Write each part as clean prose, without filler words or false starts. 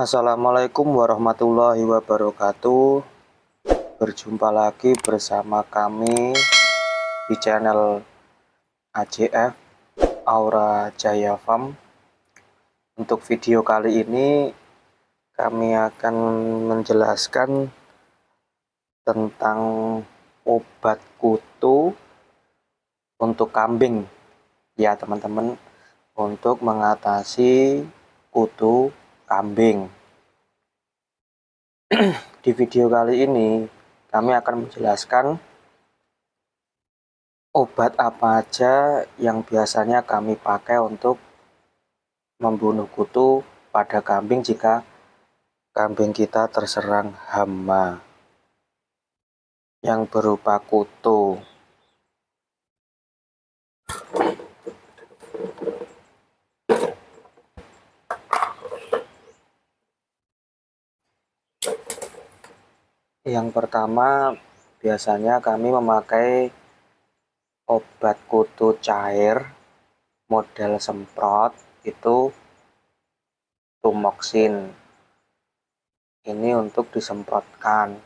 Assalamualaikum warahmatullahi wabarakatuh. Berjumpa lagi bersama kami di channel AJF Aura Jaya Farm. Untuk video kali ini kami akan menjelaskan tentang obat kutu untuk kambing ya teman-teman, untuk mengatasi kutu kambing. Di video kali ini kami akan menjelaskan obat apa aja yang biasanya kami pakai untuk membunuh kutu pada kambing jika kambing kita terserang hama yang berupa kutu. Yang pertama, biasanya kami memakai obat kutu cair model semprot, itu Tumoxin. Ini untuk disemprotkan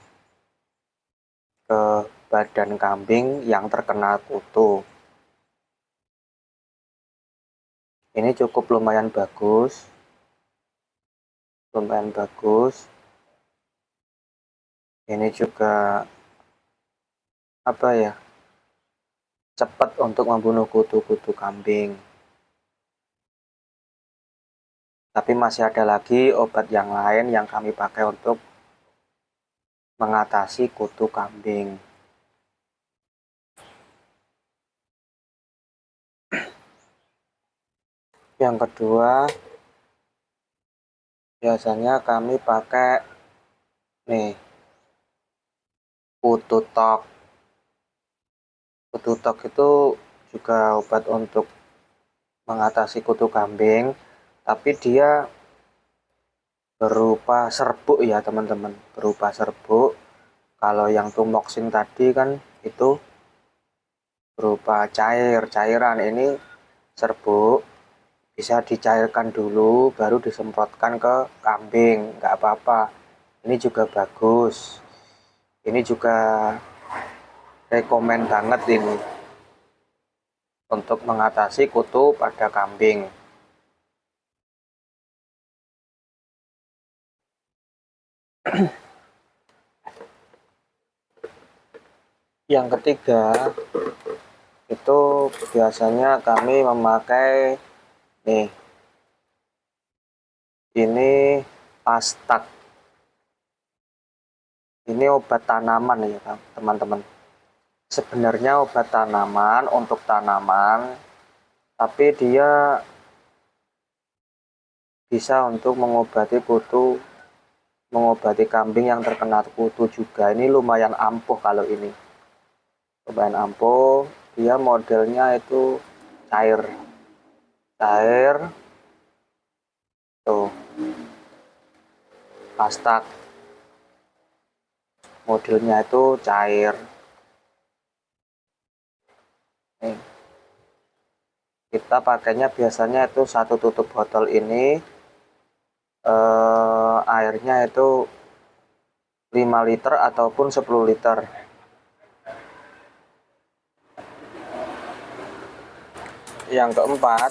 ke badan kambing yang terkena kutu. Ini cukup lumayan bagus. Ini juga cepat untuk membunuh kutu-kutu kambing. Tapi masih ada lagi obat yang lain yang kami pakai untuk mengatasi kutu kambing. Yang kedua, biasanya kami pakai kutu tok. Kutu tok itu juga obat untuk mengatasi kutu kambing, tapi dia berupa serbuk ya teman-teman, berupa serbuk. Kalau yang Tumoxin tadi kan itu berupa cairan, ini serbuk, bisa dicairkan dulu baru disemprotkan ke kambing, nggak apa-apa. Ini juga bagus, ini juga rekomen banget ini untuk mengatasi kutu pada kambing. Yang ketiga, itu biasanya kami memakai ini Pastak. Ini obat tanaman ya teman-teman. Sebenarnya obat tanaman untuk tanaman, tapi dia bisa untuk mengobati kambing yang terkena kutu juga. Ini lumayan ampuh kalau ini. Lumayan ampuh, dia modelnya itu cair. Tuh. Pastak. Modelnya itu cair. Kita pakainya biasanya itu 1 tutup botol ini, airnya itu 5 liter ataupun 10 liter. Yang keempat,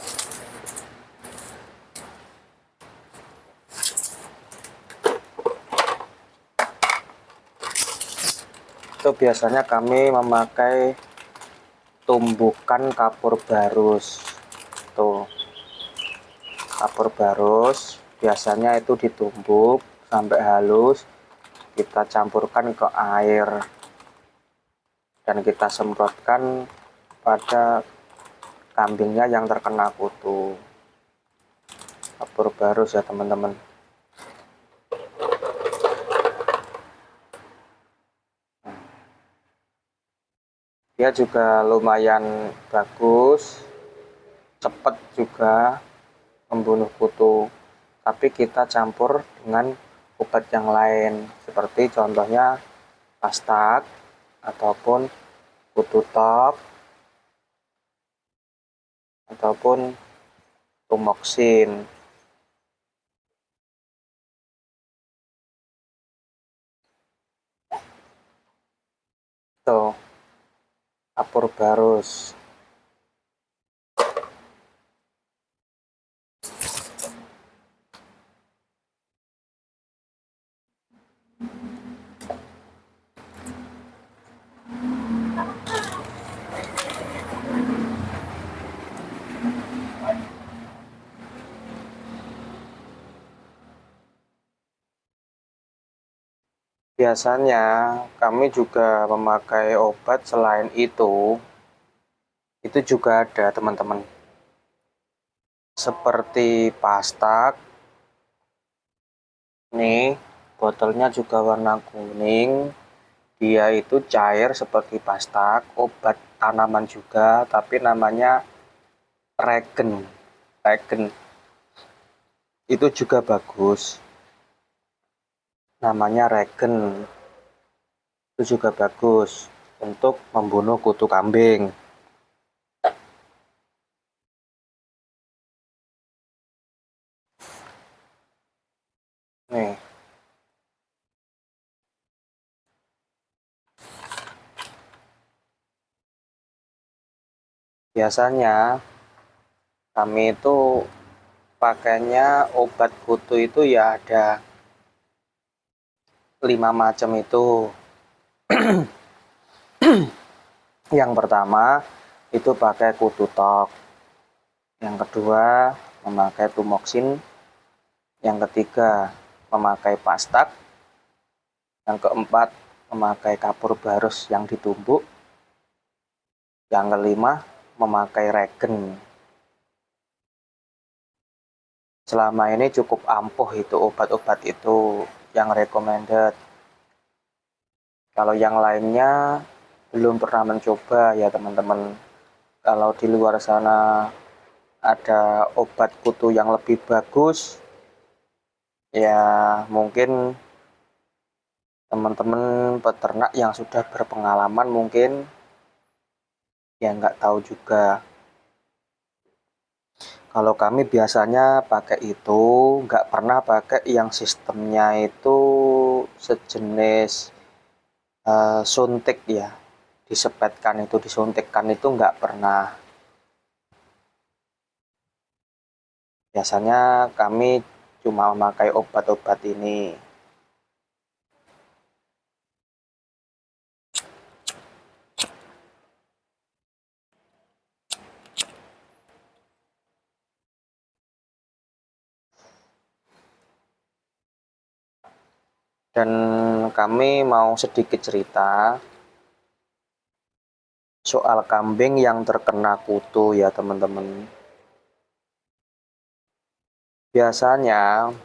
itu biasanya kami memakai tumbukan kapur barus. Tuh, kapur barus biasanya itu ditumbuk sampai halus, kita campurkan ke air dan kita semprotkan pada kambingnya yang terkena kutu. Kapur barus ya teman-teman. Dia juga lumayan bagus, cepat juga membunuh kutu, tapi kita campur dengan obat yang lain, seperti contohnya Pastak ataupun kutu tok ataupun Tumoxin. Tuh, kapur barus. Biasanya kami juga memakai obat selain itu juga ada teman-teman. Seperti pastak, nih botolnya juga warna kuning. Dia itu cair seperti pastak, obat tanaman juga, tapi namanya regen. Regen itu juga bagus. Namanya regen. Itu juga bagus untuk membunuh kutu kambing. Nih. Biasanya kami itu pakainya obat kutu itu ya ada 5 macam itu. Yang pertama itu pakai kutu tok. Yang kedua memakai tumoksin. Yang ketiga memakai pastak. Yang keempat memakai kapur barus yang ditumbuk. Yang kelima memakai regen. Selama ini cukup ampuh itu obat-obat itu yang recommended. Kalau yang lainnya belum pernah mencoba ya teman-teman. Kalau di luar sana ada obat kutu yang lebih bagus, ya mungkin teman-teman peternak yang sudah berpengalaman mungkin ya nggak tahu juga. Kalau kami biasanya pakai itu, nggak pernah pakai yang sistemnya itu sejenis suntik ya, disepetkan itu, disuntikkan itu nggak pernah. Biasanya kami cuma memakai obat-obat ini. Dan kami mau sedikit cerita soal kambing yang terkena kutu ya teman-teman. Biasanya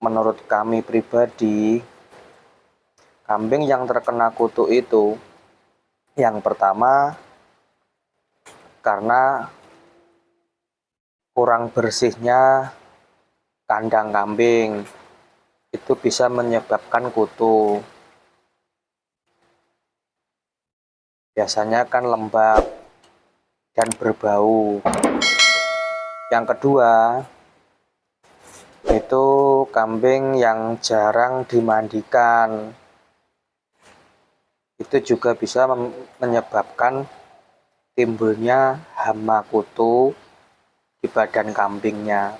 menurut kami pribadi, kambing yang terkena kutu itu yang pertama karena kurang bersihnya kandang kambing, itu bisa menyebabkan kutu. Biasanya kan lembab dan berbau. Yang kedua itu kambing yang jarang dimandikan, itu juga bisa menyebabkan timbulnya hama kutu di badan kambingnya.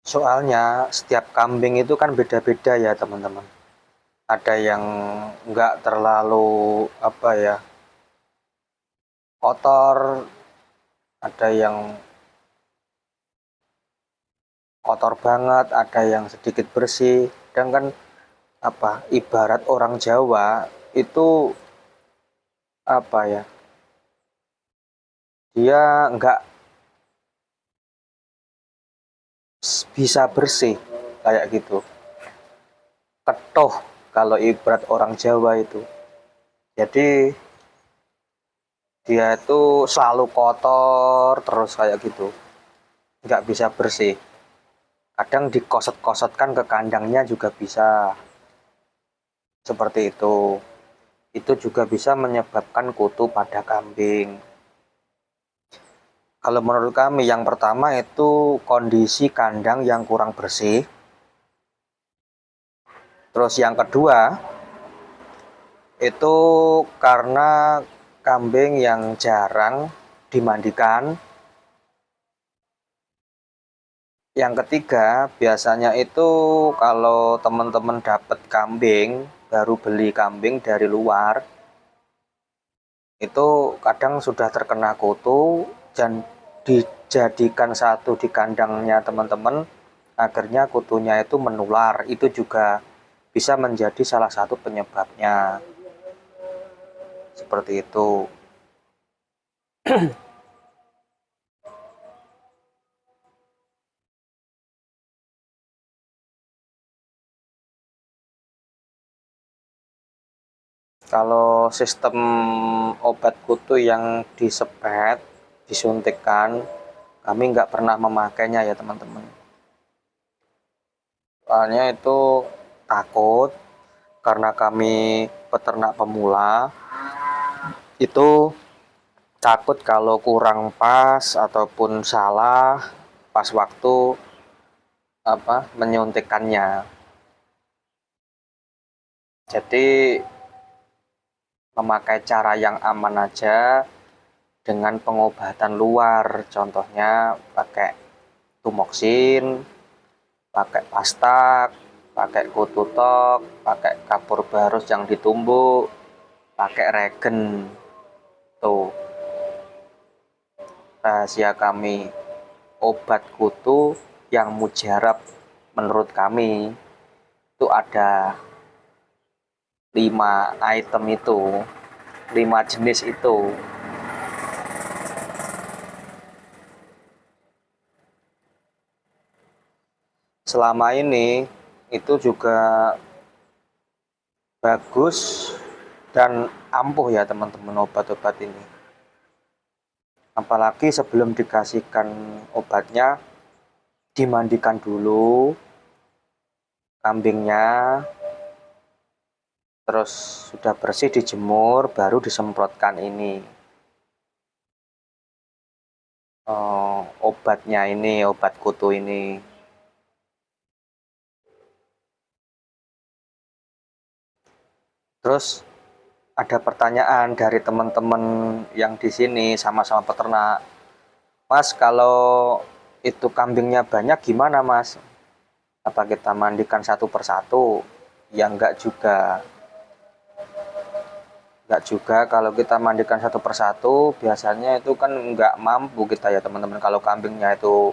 Soalnya setiap kambing itu kan beda-beda ya teman-teman. Ada yang nggak terlalu kotor, ada yang kotor banget, ada yang sedikit bersih. Dan kan ibarat orang Jawa itu dia nggak bisa bersih kayak gitu, ketoh kalau ibarat orang Jawa itu. Jadi dia itu selalu kotor terus kayak gitu, nggak bisa bersih. Kadang dikosot-kosotkan ke kandangnya juga bisa seperti itu. Itu juga bisa menyebabkan kutu pada kambing. Kalau menurut kami yang pertama itu kondisi kandang yang kurang bersih. Terus yang kedua itu karena kambing yang jarang dimandikan. Yang ketiga, biasanya itu kalau teman-teman dapat kambing, baru beli kambing dari luar, itu kadang sudah terkena kutu dan dijadikan satu di kandangnya teman-teman, akhirnya kutunya itu menular. Itu juga bisa menjadi salah satu penyebabnya. Seperti itu. Kalau sistem obat kutu yang disepet, disuntikkan, kami nggak pernah memakainya ya teman-teman. Soalnya itu takut, karena kami peternak pemula, itu takut kalau kurang pas ataupun salah pas waktu menyuntikannya. Jadi memakai cara yang aman aja dengan pengobatan luar, contohnya pakai tumoksin, pakai pastak, pakai kututok, pakai kapur barus yang ditumbuk, pakai regen. Tuh rahasia kami, obat kutu yang mujarab menurut kami itu ada 5 item itu, 5 jenis itu. Selama ini itu juga bagus dan ampuh ya teman-teman obat-obat ini. Apalagi sebelum dikasihkan obatnya, dimandikan dulu kambingnya, terus sudah bersih dijemur, baru disemprotkan ini obatnya ini, obat kutu ini. Terus ada pertanyaan dari teman-teman yang di sini sama-sama peternak, Mas, kalau itu kambingnya banyak gimana Mas? Apa kita mandikan satu persatu? Ya enggak juga, kalau kita mandikan satu persatu biasanya itu kan enggak mampu kita ya teman-teman, kalau kambingnya itu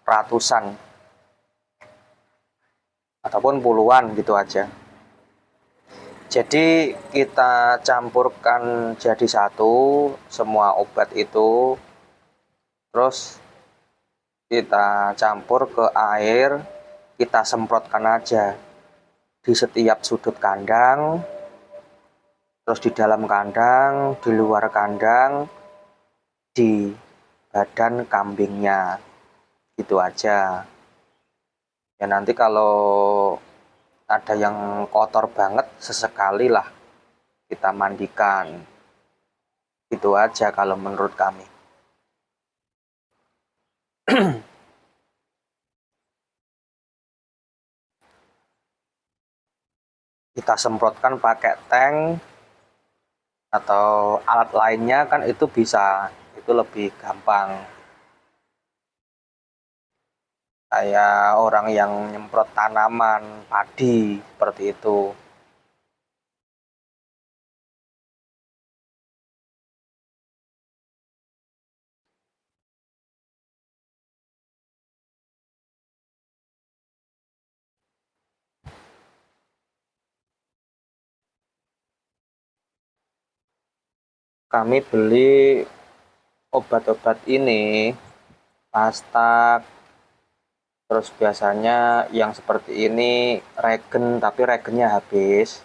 ratusan ataupun puluhan gitu aja. Jadi kita campurkan jadi satu semua obat itu, terus kita campur ke air, kita semprotkan aja di setiap sudut kandang, terus di dalam kandang, di luar kandang, di badan kambingnya, gitu aja. Ya nanti kalau ada yang kotor banget, sesekali lah kita mandikan. Itu aja kalau menurut kami. Kita semprotkan pakai tank atau alat lainnya kan itu bisa, itu lebih gampang. Kayak orang yang nyemprot tanaman, padi, seperti itu. Kami beli obat-obat ini, pastak, terus biasanya yang seperti ini regen, tapi regennya habis.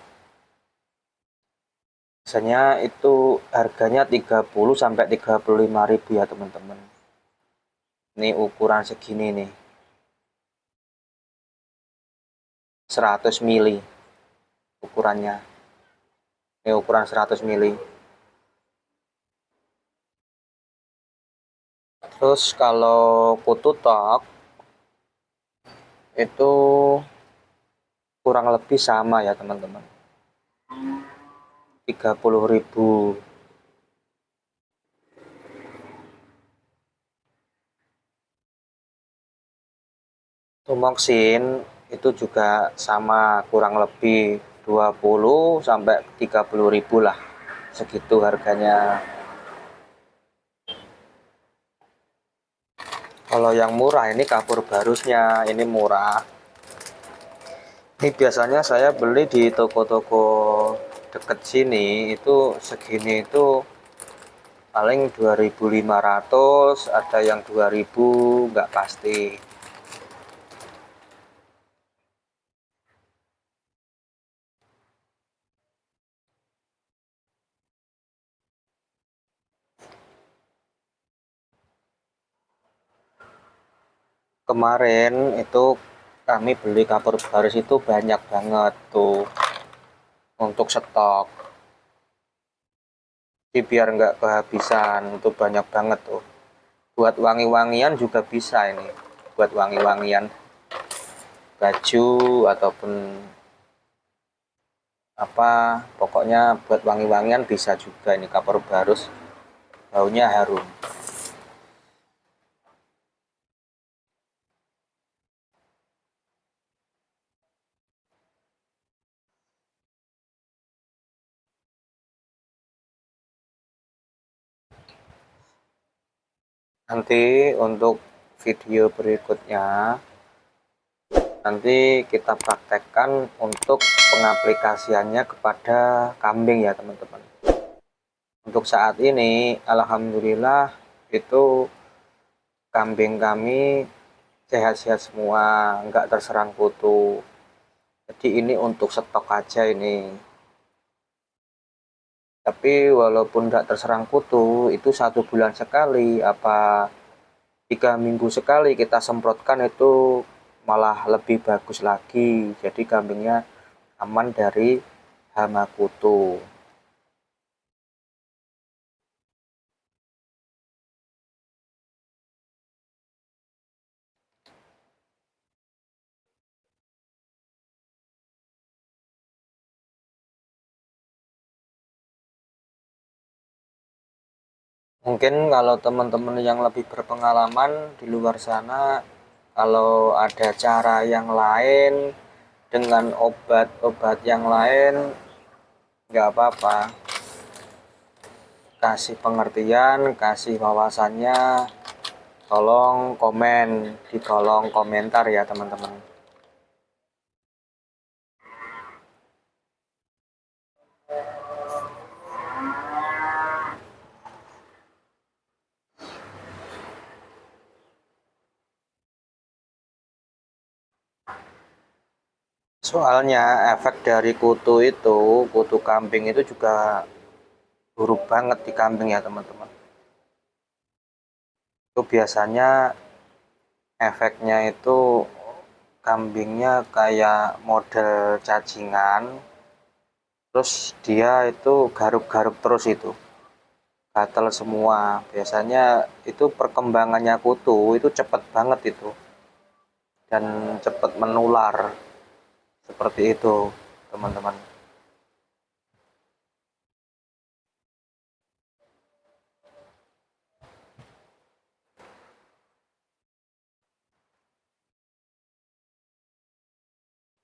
Biasanya itu harganya 30 sampai 35.000 ya teman-teman. Ini ukuran segini nih. 100 mili ukurannya. Ini ukuran 100 mili. Terus kalau kutu tok itu kurang lebih sama ya teman-teman, 30.000. Tumoksin itu juga sama, kurang lebih 20 sampai 30.000 lah, segitu harganya. Kalau yang murah ini kapur barusnya, ini murah. Ini biasanya saya beli di toko-toko deket sini itu segini itu paling 2.500, ada yang 2.000, nggak pasti. Kemarin itu kami beli kapur baris itu banyak banget tuh untuk stok. Jadi biar nggak kehabisan, itu banyak banget tuh. Buat wangi-wangian juga bisa ini. Buat wangi-wangian baju ataupun apa, pokoknya buat wangi-wangian bisa juga ini kapur barus. Baunya harum. Nanti untuk video berikutnya nanti kita praktekkan untuk pengaplikasiannya kepada kambing ya teman-teman. Untuk saat ini alhamdulillah itu kambing kami sehat-sehat semua, nggak terserang kutu. Jadi ini untuk stok aja ini. Tapi walaupun nggak terserang kutu, itu 1 bulan sekali, apa 3 minggu sekali kita semprotkan itu malah lebih bagus lagi. Jadi kambingnya aman dari hama kutu. Mungkin kalau teman-teman yang lebih berpengalaman di luar sana, kalau ada cara yang lain dengan obat-obat yang lain, nggak apa-apa. Kasih pengertian, kasih wawasannya, tolong komen di kolom komentar ya teman-teman. Soalnya efek dari kutu itu, kutu kambing itu juga buruk banget di kambing ya teman-teman. Itu biasanya efeknya itu kambingnya kayak model cacingan, terus dia itu garuk-garuk terus, itu gatal semua. Biasanya itu perkembangannya kutu itu cepat banget itu, dan cepat menular, seperti itu teman-teman.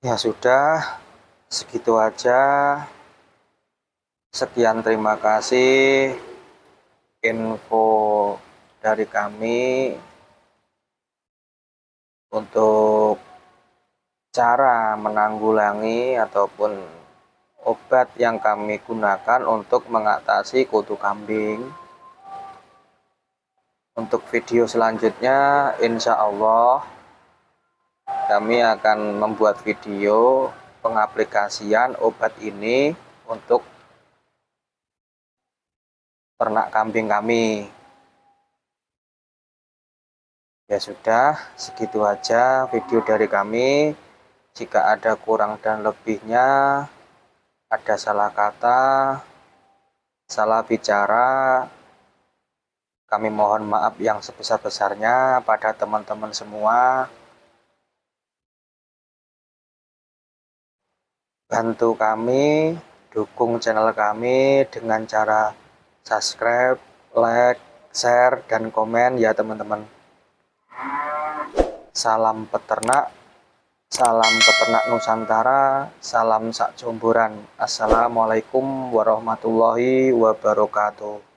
Ya sudah, segitu aja. Sekian, terima kasih info dari kami untuk cara menanggulangi ataupun obat yang kami gunakan untuk mengatasi kutu kambing. Untuk video selanjutnya, insya Allah kami akan membuat video pengaplikasian obat ini untuk ternak kambing kami. Ya sudah, segitu aja video dari kami. Jika ada kurang dan lebihnya, ada salah kata, salah bicara, kami mohon maaf yang sebesar-besarnya pada teman-teman semua. Bantu kami, dukung channel kami dengan cara subscribe, like, share, dan komen ya teman-teman. Salam peternak Nusantara, salam sak jomboran. Assalamualaikum warahmatullahi wabarakatuh.